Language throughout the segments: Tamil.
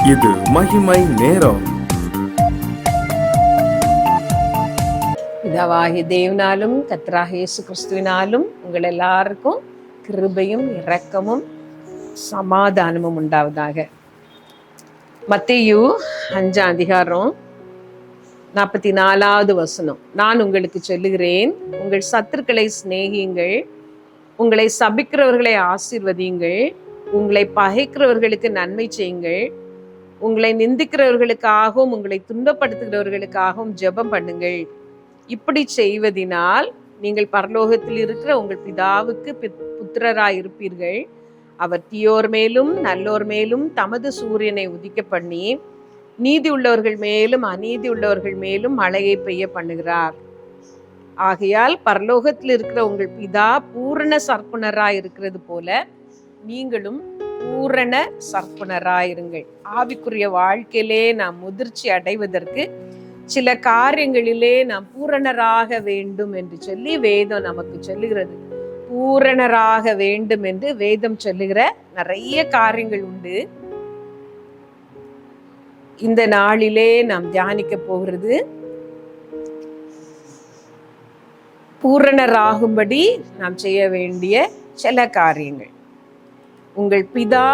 இது மகிமை நேரம். பிதாவாகிய தேவனாலும் கர்த்தராகிய இயேசு கிறிஸ்துவினாலும் உங்கள் எல்லாருக்கும் கிருபையும் இரக்கமும் சமாதானமும் உண்டாவதாக. மத்தேயு 5 அதிகாரம் 44வது வசனம். நான் உங்களுக்கு சொல்லுகிறேன், உங்கள் சத்துருக்களை சிநேகியுங்கள், உங்களை சபிக்கிறவர்களை ஆசீர்வதியுங்கள், உங்களை பகைக்கிறவர்களுக்கு நன்மை செய்யுங்கள், உங்களை நிந்திக்கிறவர்களுக்காகவும் உங்களை துன்பப்படுத்துகிறவர்களுக்காகவும் ஜெபம் பண்ணுங்கள். இப்படி செய்வதினால் நீங்கள் பரலோகத்தில் இருக்கிற உங்கள் பிதாவுக்கு புத்திரராய் இருப்பீர்கள். அவர் தீயோர் மேலும் நல்லோர் மேலும் தமது சூரியனை உதிக்க பண்ணி நீதி உள்ளவர்கள் மேலும் அநீதி உள்ளவர்கள் மேலும் மழையை பெய்ய பண்ணுகிறார். ஆகையால் பரலோகத்தில் இருக்கிற உங்கள் பிதா பூரண சர்ப்பணராய் இருக்கிறது போல நீங்களும் பூரண சர்ப்பணராயிருங்கள். ஆவிக்குரிய வாழ்க்கையிலே நாம் முதிர்ச்சி அடைவதற்கு சில காரியங்களிலே நாம் பூரணராக வேண்டும் என்று சொல்லி வேதம் நமக்கு சொல்லுகிறது. பூரணராக வேண்டும் என்று வேதம் சொல்லுகிற நிறைய காரியங்கள் உண்டு. இந்த நாளிலே நாம் தியானிக்க போகிறது பூரணராகும்படி நாம் செய்ய வேண்டிய சில காரியங்கள். உங்கள் பிதா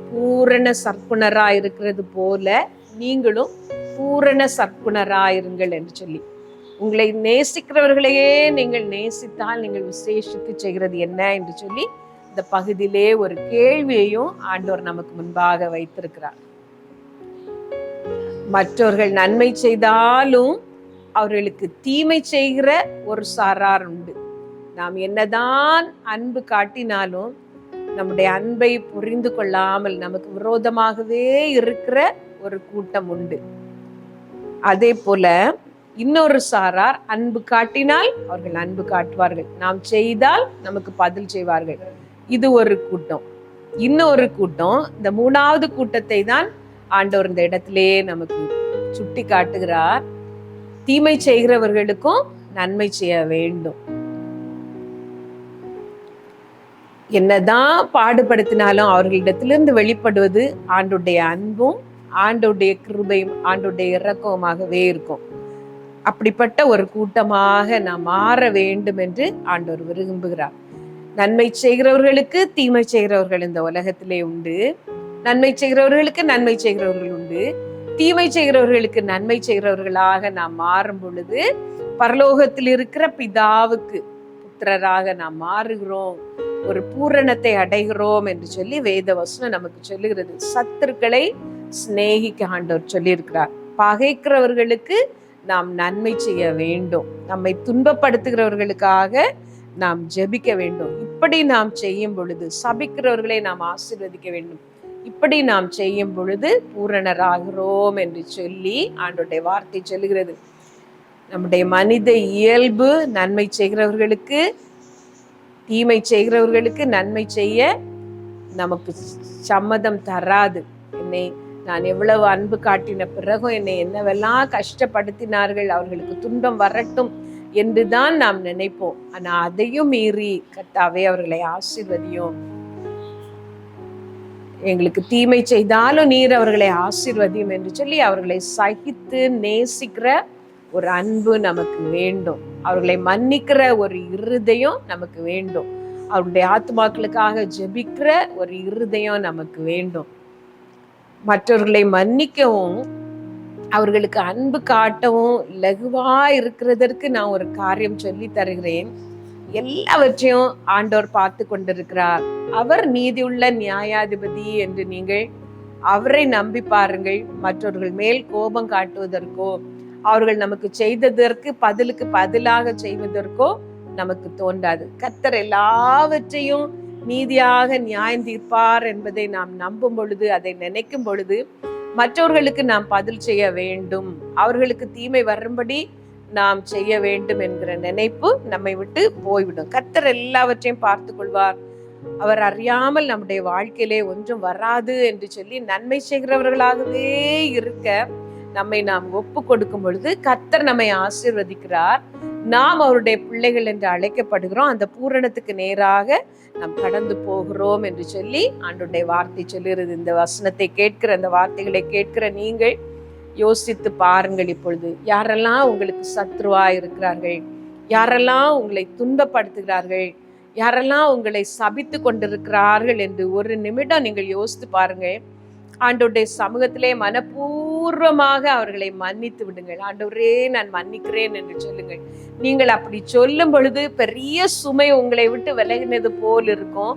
பூரண சர்க்குணராய் இருக்கிறது போல நீங்களும் பூரண சர்க்குணராயிருங்கள் என்று சொல்லி, உங்களை நேசிக்கிறவர்களையே நீங்கள் நேசித்தால் நீங்கள் விசேஷித்து செய்கிறது என்ன என்று சொல்லி இந்த பகுதியிலே ஒரு கேள்வியையும் ஆண்டவர் நமக்கு முன்பாக வைத்திருக்கிறார். மற்றவர்கள் நன்மை செய்தாலும் அவர்களுக்கு தீமை செய்கிற ஒரு சாரார் உண்டு. நாம் என்னதான் அன்பு காட்டினாலும் நம்முடைய அன்பை புரிந்து கொள்ளாமல் நமக்கு விரோதமாகவே இருக்கிற ஒரு கூட்டம் உண்டு. அதே போல இன்னொரு சாரார் அன்பு காட்டினால் அவர்கள் அன்பு காட்டுவார்கள், நாம் செய்தால் நமக்கு பதில் செய்வார்கள். இது ஒரு கூட்டம். இன்னொரு கூட்டம், இந்த மூணாவது கூட்டத்தை தான் ஆண்டவர் இந்த இடத்திலே நமக்கு சுட்டி காட்டுகிறார். தீமை செய்கிறவர்களுக்கும் நன்மை செய்ய வேண்டும். என்னதான் பாடுபடுத்தினாலும் அவர்களிடத்திலிருந்து வெளிப்படுவது ஆண்டுடைய அன்பும் ஆண்டுடைய கிருபையும் ஆண்டுடைய இரக்கமாகவே இருக்கும். அப்படிப்பட்ட ஒரு கூட்டமாக நாம் மாற வேண்டும் என்று ஆண்டவர் விரும்புகிறார். நன்மை செய்கிறவர்களுக்கு தீமை செய்கிறவர்கள் இந்த உலகத்திலே உண்டு. நன்மை செய்கிறவர்களுக்கு நன்மை செய்கிறவர்கள் உண்டு. தீமை செய்கிறவர்களுக்கு நன்மை செய்கிறவர்களாக நாம் மாறும் பொழுது பரலோகத்தில் இருக்கிற பிதாவுக்கு புத்திரராக நாம் மாறுகிறோம், ஒரு பூரணத்தை அடைகிறோம் என்று சொல்லி வேத வசனம் நமக்கு சொல்லுகிறது. சத்துருக்களை சிநேகிக்க ஆண்டவர் சொல்லியிருக்கிறார். பகைக்கிறவர்களுக்கு நாம் நன்மை செய்ய வேண்டும், நம்மை துன்பப்படுத்துகிறவர்களுக்காக நாம் ஜெபிக்க வேண்டும். இப்படி நாம் செய்யும் பொழுது சபிக்கிறவர்களை நாம் ஆசீர்வதிக்க வேண்டும். இப்படி நாம் செய்யும் பொழுது பூரணராகிறோம் என்று சொல்லி ஆண்டவருடைய வார்த்தை சொல்லுகிறது. நம்முடைய மனித இயல்பு நன்மை செய்கிறவர்களுக்கு தீமை செய்கிறவர்களுக்கு நன்மை செய்ய நமக்கு சம்மதம் தராது. நான் எவ்வளவு அன்பு காட்டின பிறகும் என்னை என்னவெல்லாம் கஷ்டப்படுத்தினார்கள், அவர்களுக்கு துன்பம் வரட்டும் என்றுதான் நாம் நினைப்போம். ஆனா அதையும் மீறி கர்த்தாவே அவர்களை ஆசீர்வதியும், எங்களுக்கு தீமை செய்தாலும் நீர் அவர்களை ஆசீர்வதியும் என்று சொல்லி அவர்களை சகித்து நேசிக்கிற ஒரு அன்பு நமக்கு வேண்டும். அவர்களை மன்னிக்கிற ஒரு இருதயம் நமக்கு வேண்டும். அவருடைய ஆத்மாக்களுக்காக ஜெபிக்கிற ஒரு இருதயம் நமக்கு வேண்டும். மற்றவர்களை மன்னிக்கவும் அவர்களுக்கு அன்பு காட்டவும் லகுவா இருக்கிறதற்கு நான் ஒரு காரியம் சொல்லி தருகிறேன். எல்லாவற்றையும் ஆண்டவர் பார்த்து கொண்டிருக்கிறார். அவர் நீதியுள்ள நியாயாதிபதி என்று நீங்கள் அவரை நம்பி பாருங்கள். மற்றவர்கள் மேல் கோபம் காட்டுவதற்கோ அவர்கள் நமக்கு செய்ததற்கு பதிலுக்கு பதிலாக செய்வதற்கோ நமக்கு தோன்றாது. கர்த்தர் எல்லாவற்றையும் நீதியாக நியாயம் தீர்ப்பார் என்பதை நாம் நம்பும் பொழுது, அதை நினைக்கும் பொழுது மற்றவர்களுக்கு நாம் பதில் செய்ய வேண்டும், அவர்களுக்கு தீமை வரும்படி நாம் செய்ய வேண்டும் என்கிற நினைப்பு நம்மை விட்டு போய்விடும். கர்த்தர் எல்லாவற்றையும் பார்த்து கொள்வார். அவர் அறியாமல் நம்முடைய வாழ்க்கையிலே ஒன்றும் வராது என்று சொல்லி நன்மை செய்கிறவர்களாகவே இருக்க நம்மை நாம் ஒப்பு கொடுக்கும் பொழுது கர்த்தர் நம்மை ஆசீர்வதிக்கிறார். நாம் அவருடைய பிள்ளைகள் என்று அழைக்கப்படுகிறோம். அந்த பூரணத்துக்கு நேராக நாம் கடந்து போகிறோம் என்று சொல்லி ஆண்டவருடைய வார்த்தை சொல்லுகிறது. இந்த வசனத்தை கேட்கிற, அந்த வார்த்தைகளை கேட்கிற நீங்கள் யோசித்து பாருங்கள். இப்பொழுது யாரெல்லாம் உங்களுக்கு சத்ருவா இருக்கிறார்கள், யாரெல்லாம் உங்களை துன்பப்படுத்துகிறார்கள், யாரெல்லாம் உங்களை சபித்து கொண்டிருக்கிறார்கள் என்று ஒரு நிமிடம் நீங்கள் யோசித்து பாருங்கள். ஆண்டவருடைய சமூகத்திலே மனப்பூர்வமாக அவர்களை மன்னித்து விடுங்கள். ஆண்டவரே, நான் மன்னிக்கிறேன் என்று சொல்லுங்கள். நீங்கள் அப்படி சொல்லும் பொழுது பெரிய சுமை உங்களை விட்டு விலகினது போல் இருக்கும்.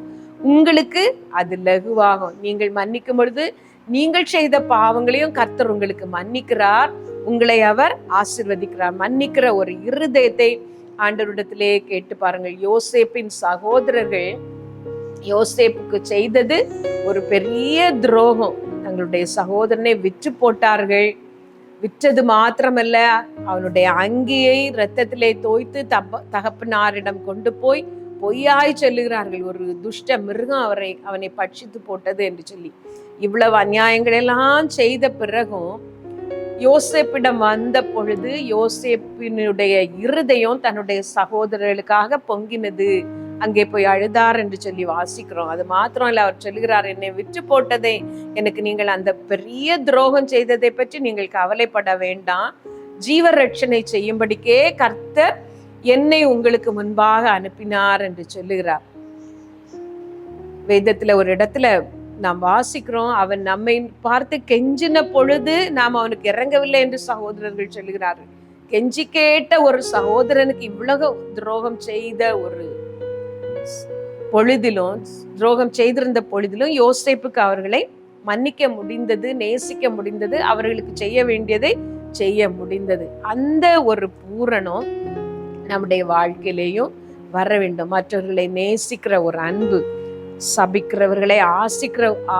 உங்களுக்கு அது லகுவாகும். நீங்கள் மன்னிக்கும் பொழுது நீங்கள் செய்த பாவங்களையும் கர்த்தர் உங்களுக்கு மன்னிக்கிறார், உங்களை அவர் ஆசீர்வதிக்கிறார். மன்னிக்கிற ஒரு இருதயத்தை ஆண்டவரிடத்திலே கேட்டு பாருங்கள். யோசேப்பின் சகோதரர்கள் யோசேப்புக்கு செய்தது ஒரு பெரிய துரோகம். தங்களுடைய சகோதரனை விற்று போட்டார்கள். விற்றது மாத்திரமல்ல, அவனுடைய அங்கியை இரத்தத்திலே தோய்த்து தகப்பனாரிடம் கொண்டு போய் பொய்யாய் சொல்லுகிறார்கள், ஒரு துஷ்ட மிருகம் அவனை பட்சித்து போட்டது என்று சொல்லி. இவ்வளவு அநியாயங்கள் எல்லாம் செய்த பிறகும் யோசேப்பிடம் வந்த பொழுது யோசேப்பினுடைய இருதயம் தன்னுடைய சகோதரர்களுக்காக பொங்கினது. அங்கே போய் அழுதார் என்று சொல்லி வாசிக்கிறோம். அது மாத்திரம் இல்ல, அவர் சொல்லுகிறார், என்னை விற்று போட்டதை, எனக்கு நீங்கள் அந்த பெரிய துரோகம் செய்ததை பற்றி நீங்கள் கவலைப்பட வேண்டாம். ஜீவ ரட்சணை செய்யும்படிக்கே கர்த்தர் என்னை உங்களுக்கு முன்பாக அனுப்பினார் என்று சொல்லுகிறார். வேதத்துல ஒரு இடத்துல நாம் வாசிக்கிறோம், அவன் நம்மை பார்த்து கெஞ்சின பொழுது நாம் அவனுக்கு இறங்கவில்லை என்று சகோதரர்கள் சொல்லுகிறார்கள். கெஞ்சி கேட்ட ஒரு சகோதரனுக்கு இவ்வளவு துரோகம் செய்த ஒரு பொழுதிலும், துரோகம் செய்திருந்த பொழுதிலும் யோசேப்புக்கு அவர்களை மன்னிக்க முடிந்தது, நேசிக்க முடிந்தது, அவர்களுக்கு செய்ய வேண்டியதை செய்ய முடிந்தது. அந்த ஒரு பூரணம் நம்முடைய வாழ்க்கையிலேயும் வர வேண்டும். மற்றவர்களை நேசிக்கிற ஒரு அன்பு, சபிக்கிறவர்களை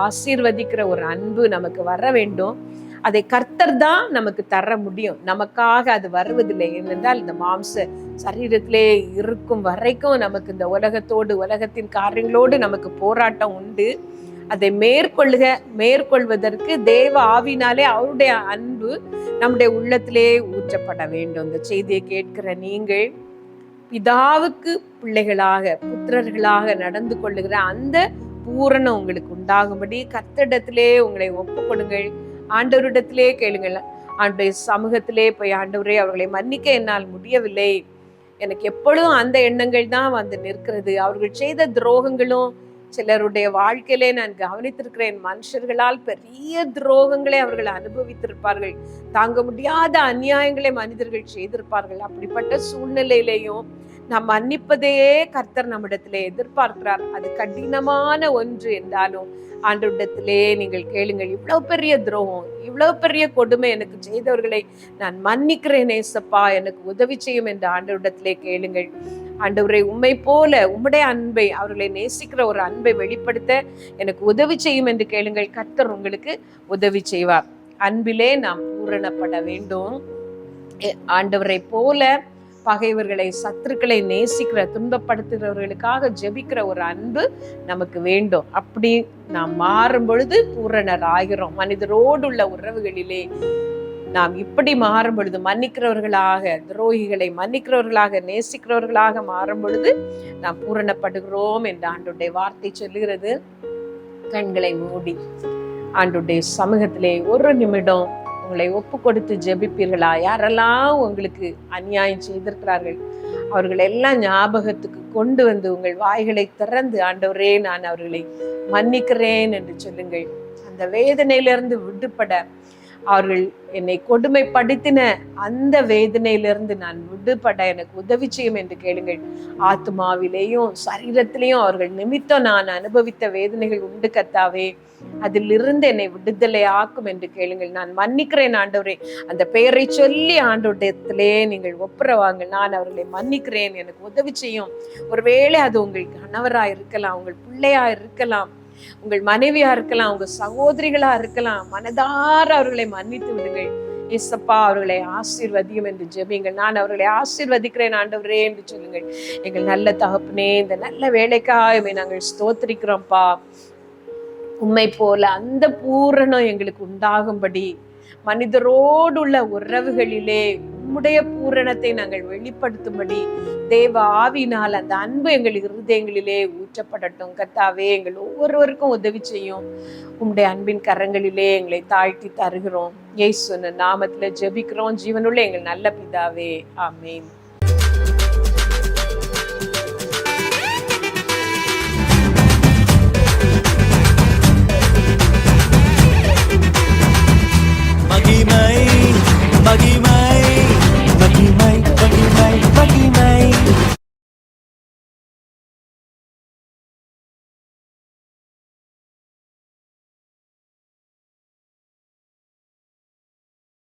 ஆசீர்வதிக்கிற ஒரு அன்பு நமக்கு வர வேண்டும். அதை கர்த்தர் தான் நமக்கு தர முடியும். நமக்காக அது வருவதில்லை. ஏனென்றால் இந்த மாம்ச சரீரத்திலே இருக்கும் வரைக்கும் நமக்கு இந்த உலகத்தின் காரியங்களோடு நமக்கு போராட்டம் உண்டு. அதை மேற்கொள்வதற்கு தேவ ஆவினாலே அவருடைய அன்பு நம்முடைய உள்ளத்திலே ஊற்றப்பட வேண்டும். இந்த செய்தியை கேட்கிற நீங்கள் பிதாவுக்கு பிள்ளைகளாக, புத்திரர்களாக நடந்து கொள்ளுகிற அந்த பூரணம் உங்களுக்கு உண்டாகும்படி கர்த்தரிடத்திலே உங்களை ஒப்புக் கொடுங்கள். ஆண்டவரிடத்திலே கேளுங்கள். ஆண்டவருடைய சமூகத்திலே போய், ஆண்டவரே, அவர்களை மன்னிக்க என்னால் முடியவில்லை, எனக்கு எப்பொழுதும் அந்த எண்ணங்கள் தான் வந்து நிற்கிறது. அவர்கள் செய்த துரோகங்களும் சிலருடைய வாழ்க்கையிலே நான் கவனித்திருக்கிறேன். மனுஷர்களால் பெரிய துரோகங்களை அவர்கள் அனுபவித்திருப்பார்கள். தாங்க முடியாத அநியாயங்களை மனிதர்கள் செய்திருப்பார்கள். அப்படிப்பட்ட சூழ்நிலையிலையும் நாம் மன்னிப்பதையே கர்த்தர் நம்மிடத்திலே எதிர்பார்க்கிறார். அது கடினமான ஒன்று என்றாலும் ஆண்டவரிடத்திலே நீங்கள் கேளுங்கள். இவ்வளவு பெரிய துரோகம், இவ்வளவு பெரிய கொடுமை எனக்கு செய்தவர்களை நான் மன்னிக்கிறேன் ஏசப்பா, எனக்கு உதவி செய்யும் என்று ஆண்டவரிடத்திலே கேளுங்கள். ஆண்டவரை, உம்மை போல உம்முடைய அன்பை, அவர்களை நேசிக்கிற ஒரு அன்பை வெளிப்படுத்த எனக்கு உதவி செய்யும் என்று கேளுங்கள். கர்த்தர் உங்களுக்கு உதவி செய்வார். அன்பிலே நாம் பூரணப்பட வேண்டும். ஆண்டவரை போல பகைவர்களை, சத்துருக்களை நேசிக்கிற, துன்பப்படுத்துகிறவர்களுக்காக ஜெபிக்கிற ஒரு அன்பு நமக்கு வேண்டும். அப்படி நாம் மாறும் பொழுது பூரணர் ஆகிறோம். மனிதரோடு உள்ள உறவுகளிலே நாம் இப்படி மாறும் பொழுது, மன்னிக்கிறவர்களாக, துரோகிகளை மன்னிக்கிறவர்களாக, நேசிக்கிறவர்களாக மாறும் பொழுது நாம் பூரணப்படுகிறோம் என்று ஆண்டவருடைய வார்த்தை சொல்லுகிறது. கண்களை மூடி ஆண்டவருடைய சமூகத்திலே ஒரு நிமிடம் உங்களை ஒப்பு கொடுத்து ஜெபிப்பீர்களா? யாரெல்லாம் உங்களுக்கு அநியாயம் செய்திருக்கிறார்கள் அவர்கள் எல்லாம் ஞாபகத்துக்கு கொண்டு வந்து உங்கள் வாய்களை திறந்து, ஆண்டவரே, நான் அவர்களை மன்னிக்கிறேன் என்று சொல்லுங்கள். அந்த வேதனையிலிருந்து விடுபட, அவர்கள் என்னை கொடுமைப்படுத்தின அந்த வேதனையிலிருந்து நான் விடுபட எனக்கு உதவி செய்யும் என்று கேளுங்கள். ஆத்மாவிலேயும் சரீரத்திலேயும் அவர்கள் நிமித்தம் நான் அனுபவித்த வேதனைகள் உண்டு கர்த்தாவே, அதிலிருந்து என்னை விடுதலை ஆக்கும் என்று கேளுங்கள். நான் மன்னிக்கிறேன் ஆண்டவரே. அந்த பெயரை சொல்லி ஆண்டவரிடத்திலே நீங்கள் ஒப்புரவாங்க. நான் அவர்களை மன்னிக்கிறேன், எனக்கு உதவி செய்யும். ஒருவேளை அது உங்கள் கணவராக இருக்கலாம், உங்கள் பிள்ளையா இருக்கலாம், உங்கள் மனைவியா இருக்கலாம், உங்க சகோதரிகளா இருக்கலாம். மனதார அவர்களை மன்னித்து விடுங்கள். ஏசப்பா, அவர்களை ஆசீர்வதியும் என்று ஜெபிங்கள். நான் அவர்களை ஆசீர்வதிக்கிறேன் ஆண்டவரே என்று சொல்லுங்கள். எங்கள் நல்ல தகப்பனே, இந்த நல்ல வேலைக்காக நாங்கள் ஸ்தோத்திரிக்கிறோம்ப்பா. உம்மை போல அந்த பூரணம் எங்களுக்கு உண்டாகும்படி மனிதரோடு உள்ள உறவுகளிலே உம்முடைய பூரணத்தை நாங்கள் வெளிப்படுத்தும்படி தேவ ஆவினால் அந்த அன்பு எங்கள் இருதயங்களிலே ஊற்றப்படட்டும். கர்த்தாவே, எங்கள் ஒவ்வொருவருக்கும் உதவி செய்யும். உம்முடைய அன்பின் கரங்களிலே எங்களை தாழ்த்தி தருகிறோம். இயேசுவின் நாமத்துல ஜெபிக்கிறோம் ஜீவனுள்ள எங்கள் நல்ல பிதாவே, ஆமென்.